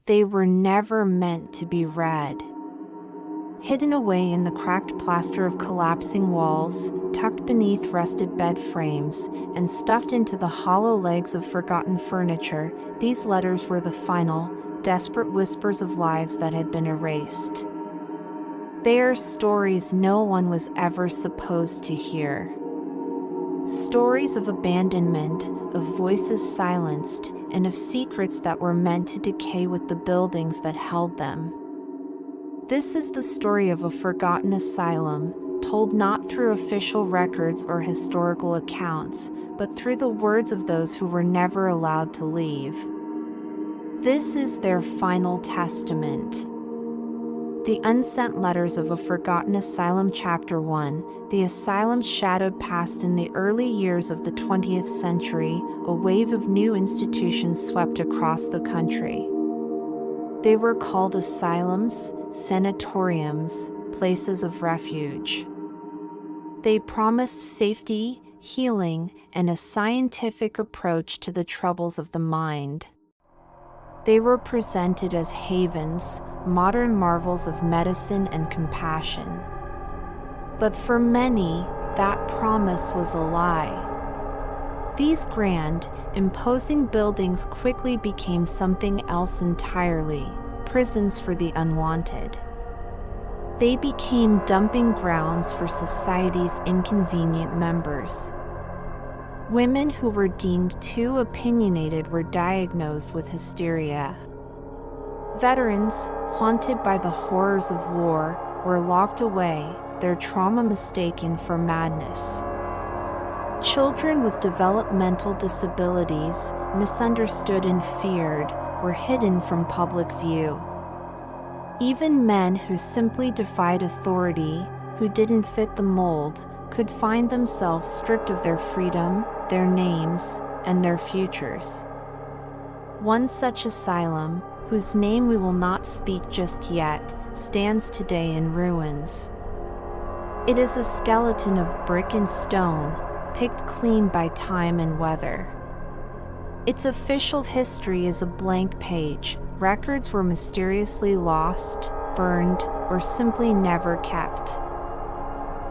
They were never meant to be read. Hidden away in the cracked plaster of collapsing walls, tucked beneath rusted bed frames, and stuffed into the hollow legs of forgotten furniture, these letters were the final, desperate whispers of lives that had been erased. They are stories no one was ever supposed to hear. Stories of abandonment, of voices silenced, and of secrets that were meant to decay with the buildings that held them. This is the story of a forgotten asylum, told not through official records or historical accounts, but through the words of those who were never allowed to leave. This is their final testament. The Unsent Letters of a Forgotten Asylum. Chapter 1. The asylum's shadowed past. In the early years of the 20th century, a wave of new institutions swept across the country. They were called asylums, sanatoriums, places of refuge. They promised safety, healing, and a scientific approach to the troubles of the mind. They were presented as havens, modern marvels of medicine and compassion. But for many, that promise was a lie. These grand, imposing buildings quickly became something else entirely: prisons for the unwanted. They became dumping grounds for society's inconvenient members. Women who were deemed too opinionated were diagnosed with hysteria. Veterans, haunted by the horrors of war, were locked away, their trauma mistaken for madness. Children with developmental disabilities, misunderstood and feared, were hidden from public view. Even men who simply defied authority, who didn't fit the mold, could find themselves stripped of their freedom, their names, and their futures. One such asylum, whose name we will not speak just yet, stands today in ruins. It is a skeleton of brick and stone, picked clean by time and weather. Its official history is a blank page. Records were mysteriously lost, burned, or simply never kept.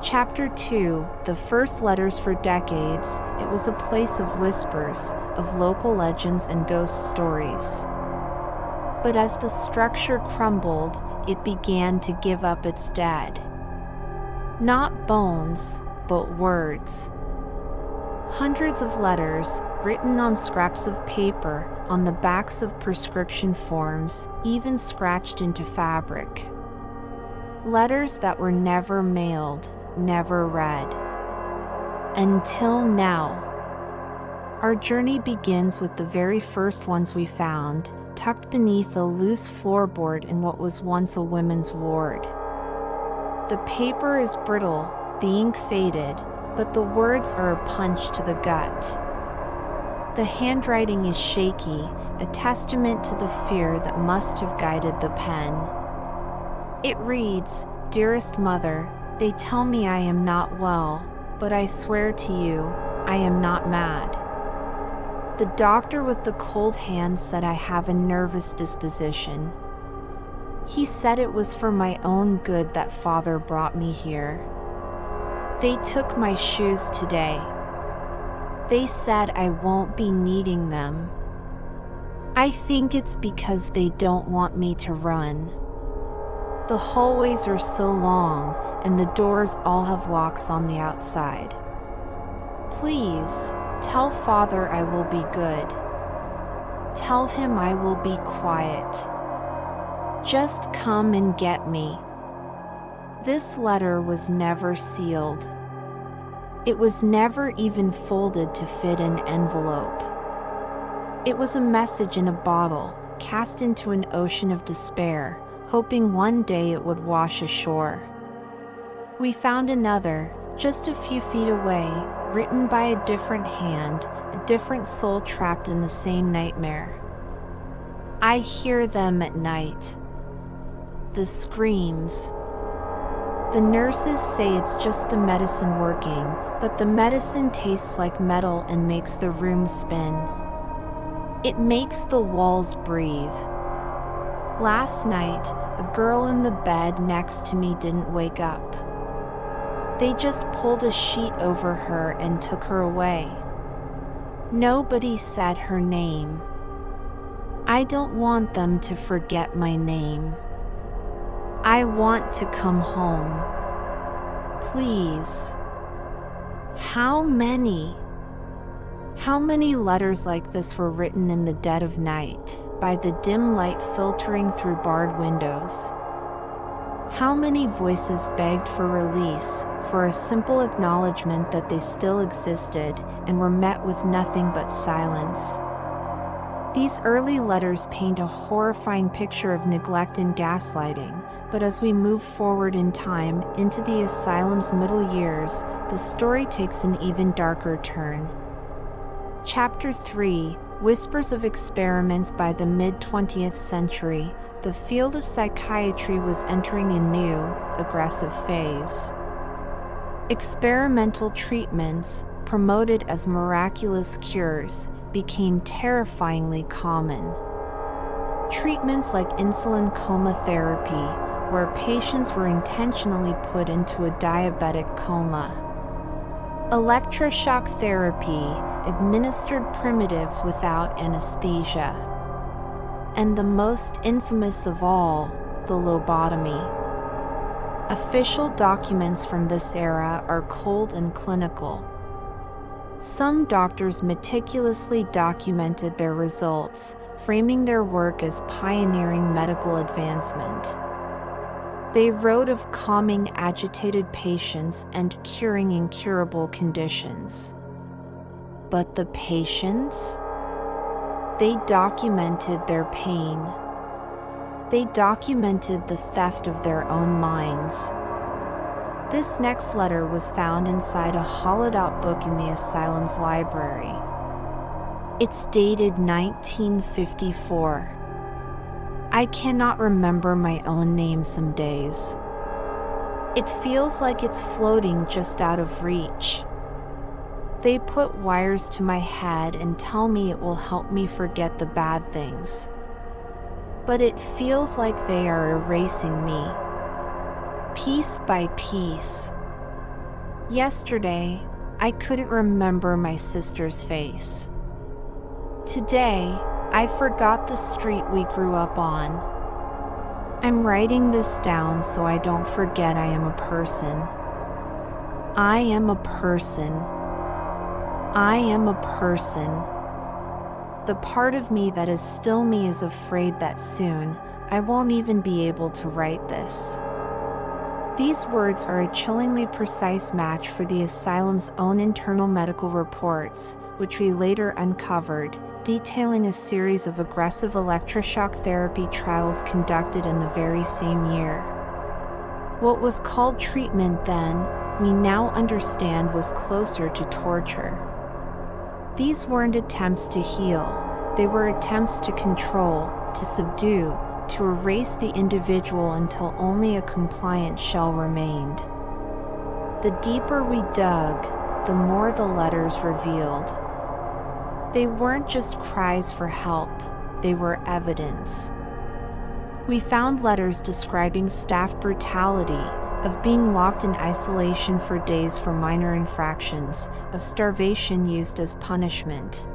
Chapter 2. The first letters. For decades, it was a place of whispers, of local legends and ghost stories. But as the structure crumbled, it began to give up its dead. Not bones, but words. Hundreds of letters, written on scraps of paper, on the backs of prescription forms, even scratched into fabric. Letters that were never mailed, never read. Until now. Our journey begins with the very first ones we found, tucked beneath a loose floorboard in what was once a women's ward. The paper is brittle, the ink faded, but the words are a punch to the gut. The handwriting is shaky, a testament to the fear that must have guided the pen. It reads, "Dearest Mother, they tell me I am not well, but I swear to you, I am not mad. The doctor with the cold hands said I have a nervous disposition. He said it was for my own good that Father brought me here. They took my shoes today. They said I won't be needing them. I think it's because they don't want me to run. The hallways are so long, and the doors all have locks on the outside. Please, tell Father I will be good. Tell him I will be quiet. Just come and get me." This letter was never sealed. It was never even folded to fit an envelope. It was a message in a bottle, cast into an ocean of despair, hoping one day it would wash ashore. We found another, just a few feet away, written by a different hand, a different soul trapped in the same nightmare. I hear them at night. The screams. The nurses say it's just the medicine working, but the medicine tastes like metal and makes the room spin. It makes the walls breathe. Last night, a girl in the bed next to me didn't wake up. They just pulled a sheet over her and took her away. Nobody said her name. I don't want them to forget my name. I want to come home. Please. How many letters like this were written in the dead of night, by the dim light filtering through barred windows? How many voices begged for release, for a simple acknowledgement that they still existed, and were met with nothing but silence? These early letters paint a horrifying picture of neglect and gaslighting, but as we move forward in time, into the asylum's middle years, the story takes an even darker turn. Chapter 3, Whispers of Experiments. By the mid-20th century, the field of psychiatry was entering a new, aggressive phase. Experimental treatments, promoted as miraculous cures, became terrifyingly common. Treatments like insulin coma therapy, where patients were intentionally put into a diabetic coma. Electroshock therapy, administered primitives without anesthesia. And the most infamous of all, the lobotomy. Official documents from this era are cold and clinical. Some doctors meticulously documented their results, framing their work as pioneering medical advancement. They wrote of calming agitated patients and curing incurable conditions. But the patients? They documented their pain. They documented the theft of their own minds. This next letter was found inside a hollowed-out book in the asylum's library. It's dated 1954. I cannot remember my own name some days. It feels like it's floating just out of reach. They put wires to my head and tell me it will help me forget the bad things. But it feels like they are erasing me, piece by piece. Yesterday, I couldn't remember my sister's face. Today, I forgot the street we grew up on. I'm writing this down so I don't forget I am a person. I am a person. I am a person. The part of me that is still me is afraid that soon, I won't even be able to write this. These words are a chillingly precise match for the asylum's own internal medical reports, which we later uncovered, detailing a series of aggressive electroshock therapy trials conducted in the very same year. What was called treatment then, we now understand was closer to torture. These weren't attempts to heal, they were attempts to control, to subdue, to erase the individual until only a compliant shell remained. The deeper we dug, the more the letters revealed. They weren't just cries for help, they were evidence. We found letters describing staff brutality, of being locked in isolation for days for minor infractions, of starvation used as punishment.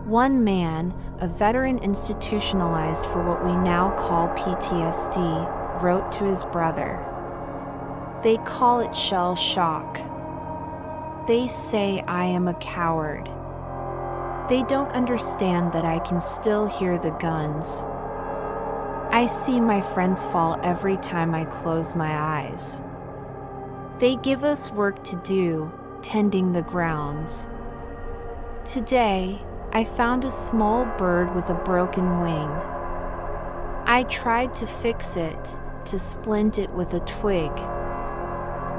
One man, a veteran institutionalized for what we now call PTSD, wrote to his brother. They call it shell shock. They say I am a coward. They don't understand that I can still hear the guns. I see my friends fall every time I close my eyes. They give us work to do, tending the grounds. Today, I found a small bird with a broken wing. I tried to fix it, to splint it with a twig.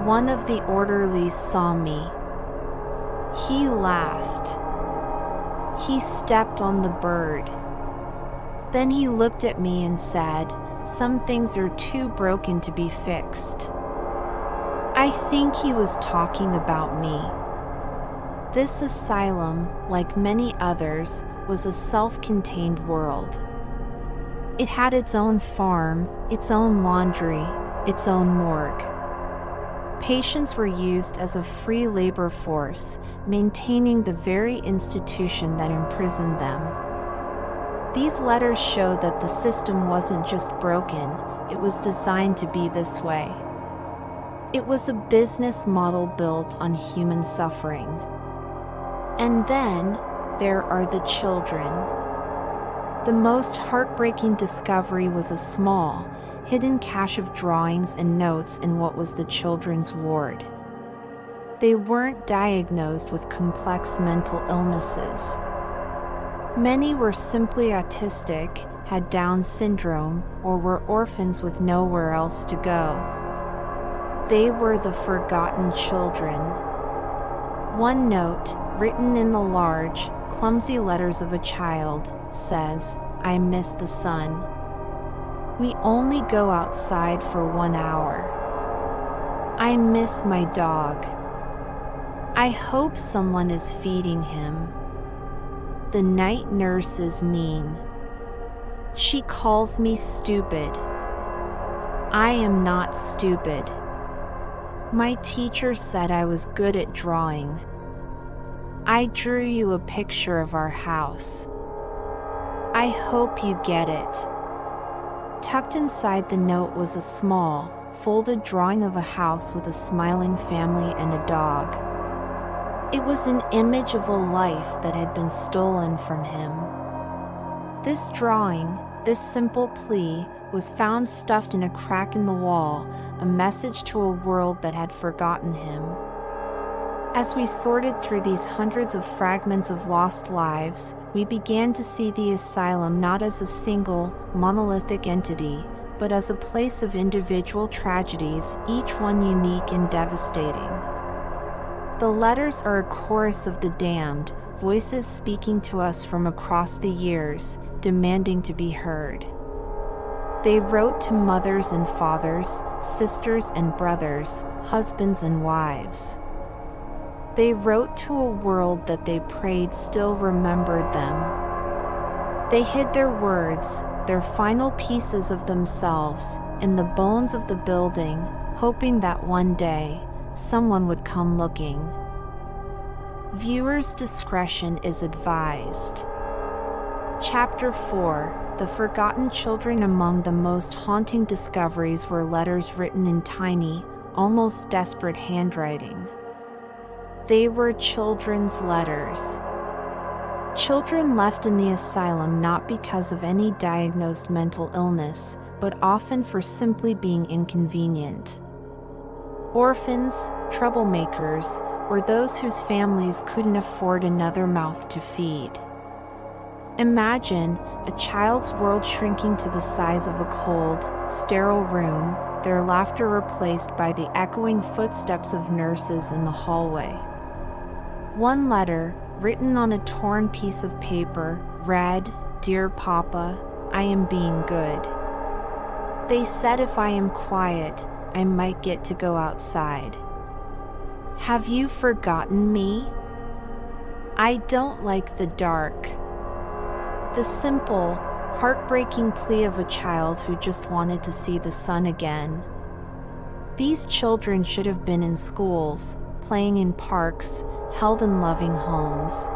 One of the orderlies saw me. He laughed. He stepped on the bird. Then he looked at me and said, "Some things are too broken to be fixed." I think he was talking about me. This asylum, like many others, was a self-contained world. It had its own farm, its own laundry, its own morgue. Patients were used as a free labor force, maintaining the very institution that imprisoned them. These letters show that the system wasn't just broken, it was designed to be this way. It was a business model built on human suffering. And then, there are the children. The most heartbreaking discovery was a small, hidden cache of drawings and notes in what was the children's ward. They weren't diagnosed with complex mental illnesses. Many were simply autistic, had Down syndrome, or were orphans with nowhere else to go. They were the forgotten children. One note, written in the large, clumsy letters of a child, says, "I miss the sun. We only go outside for 1 hour. I miss my dog. I hope someone is feeding him. The night nurse is mean. She calls me stupid. I am not stupid. My teacher said I was good at drawing. I drew you a picture of our house. I hope you get it." Tucked inside the note was a small, folded drawing of a house with a smiling family and a dog. It was an image of a life that had been stolen from him. This drawing, this simple plea, was found stuffed in a crack in the wall, a message to a world that had forgotten him. As we sorted through these hundreds of fragments of lost lives, we began to see the asylum not as a single, monolithic entity, but as a place of individual tragedies, each one unique and devastating. The letters are a chorus of the damned, voices speaking to us from across the years, demanding to be heard. They wrote to mothers and fathers, sisters and brothers, husbands and wives. They wrote to a world that they prayed still remembered them. They hid their words, their final pieces of themselves, in the bones of the building, hoping that one day, someone would come looking. Viewers' discretion is advised. Chapter 4: The Forgotten Children. Among the most haunting discoveries were letters written in tiny, almost desperate handwriting. They were children's letters. Children left in the asylum not because of any diagnosed mental illness, but often for simply being inconvenient. Orphans, troublemakers, or those whose families couldn't afford another mouth to feed. Imagine a child's world shrinking to the size of a cold, sterile room, their laughter replaced by the echoing footsteps of nurses in the hallway. One letter, written on a torn piece of paper, read, "Dear Papa, I am being good. They said if I am quiet, I might get to go outside. Have you forgotten me? I don't like the dark." The simple, heartbreaking plea of a child who just wanted to see the sun again. These children should have been in schools, playing in parks, held in loving homes.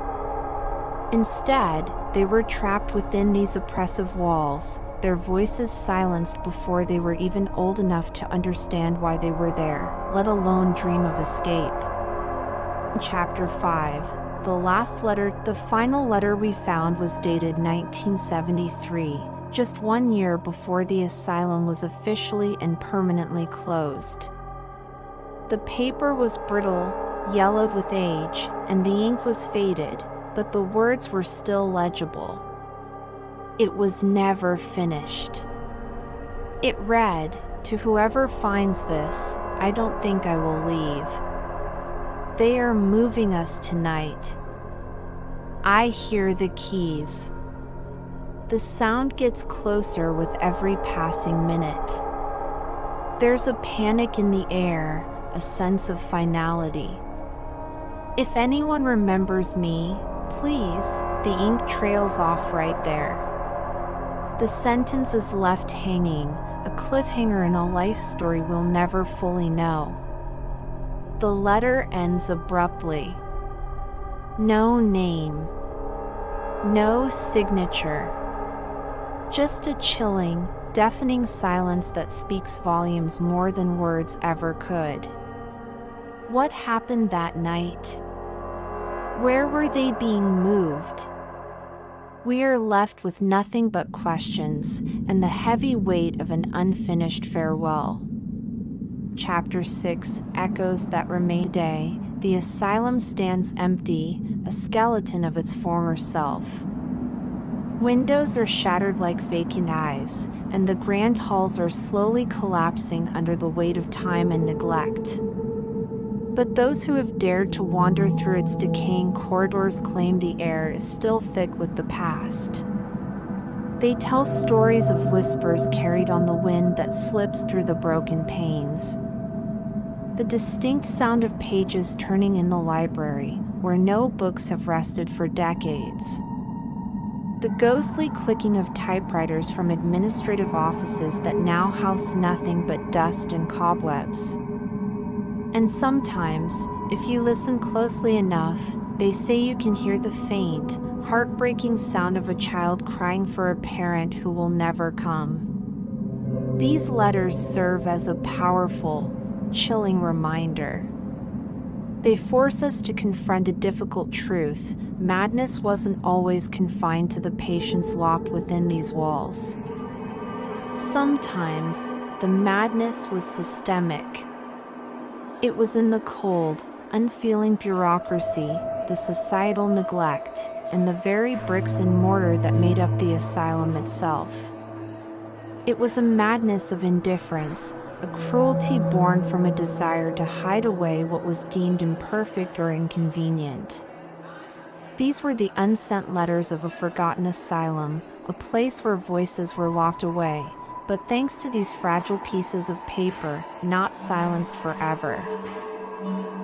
Instead, they were trapped within these oppressive walls, their voices silenced before they were even old enough to understand why they were there, let alone dream of escape. Chapter 5: The last letter. The final letter we found was dated 1973, just 1 year before the asylum was officially and permanently closed. The paper was brittle, yellowed with age, and the ink was faded, but the words were still legible. It was never finished. It read, "To whoever finds this, I don't think I will leave. They are moving us tonight. I hear the keys." The sound gets closer with every passing minute. There's a panic in the air, a sense of finality. If anyone remembers me, please, the ink trails off right there. The sentence is left hanging, a cliffhanger in a life story we'll never fully know. The letter ends abruptly. No name. No signature. Just a chilling, deafening silence that speaks volumes more than words ever could. What happened that night? Where were they being moved? We are left with nothing but questions and the heavy weight of an unfinished farewell. Chapter 6 echoes that remain today. The asylum stands empty, a skeleton of its former self. Windows are shattered like vacant eyes, and the grand halls are slowly collapsing under the weight of time and neglect. But those who have dared to wander through its decaying corridors claim the air is still thick with the past. They tell stories of whispers carried on the wind that slips through the broken panes. The distinct sound of pages turning in the library, where no books have rested for decades. The ghostly clicking of typewriters from administrative offices that now house nothing but dust and cobwebs. And sometimes, if you listen closely enough, they say you can hear the faint, heartbreaking sound of a child crying for a parent who will never come. These letters serve as a powerful, chilling reminder. They force us to confront a difficult truth: madness wasn't always confined to the patients locked within these walls. Sometimes, the madness was systemic. It was in the cold, unfeeling bureaucracy, the societal neglect, and the very bricks and mortar that made up the asylum itself. It was a madness of indifference, a cruelty born from a desire to hide away what was deemed imperfect or inconvenient. These were the unsent letters of a forgotten asylum, a place where voices were locked away, but thanks to these fragile pieces of paper, not silenced forever.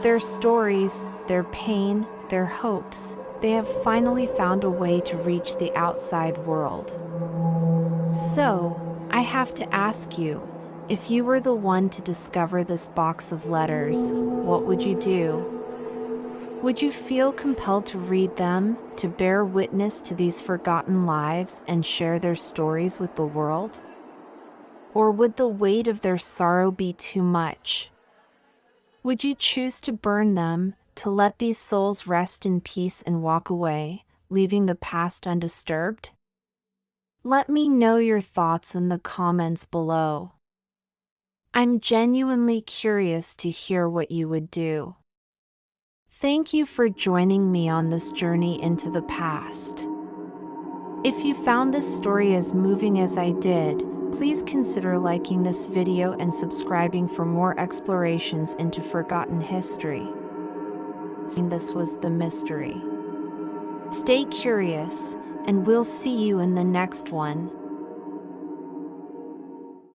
Their stories, their pain, their hopes, they have finally found a way to reach the outside world. So, I have to ask you, if you were the one to discover this box of letters, what would you do? Would you feel compelled to read them, to bear witness to these forgotten lives and share their stories with the world? Or would the weight of their sorrow be too much? Would you choose to burn them, to let these souls rest in peace and walk away, leaving the past undisturbed? Let me know your thoughts in the comments below. I'm genuinely curious to hear what you would do. Thank you for joining me on this journey into the past. If you found this story as moving as I did, please consider liking this video and subscribing for more explorations into forgotten history. This was The Mystery. Stay curious, and we'll see you in the next one.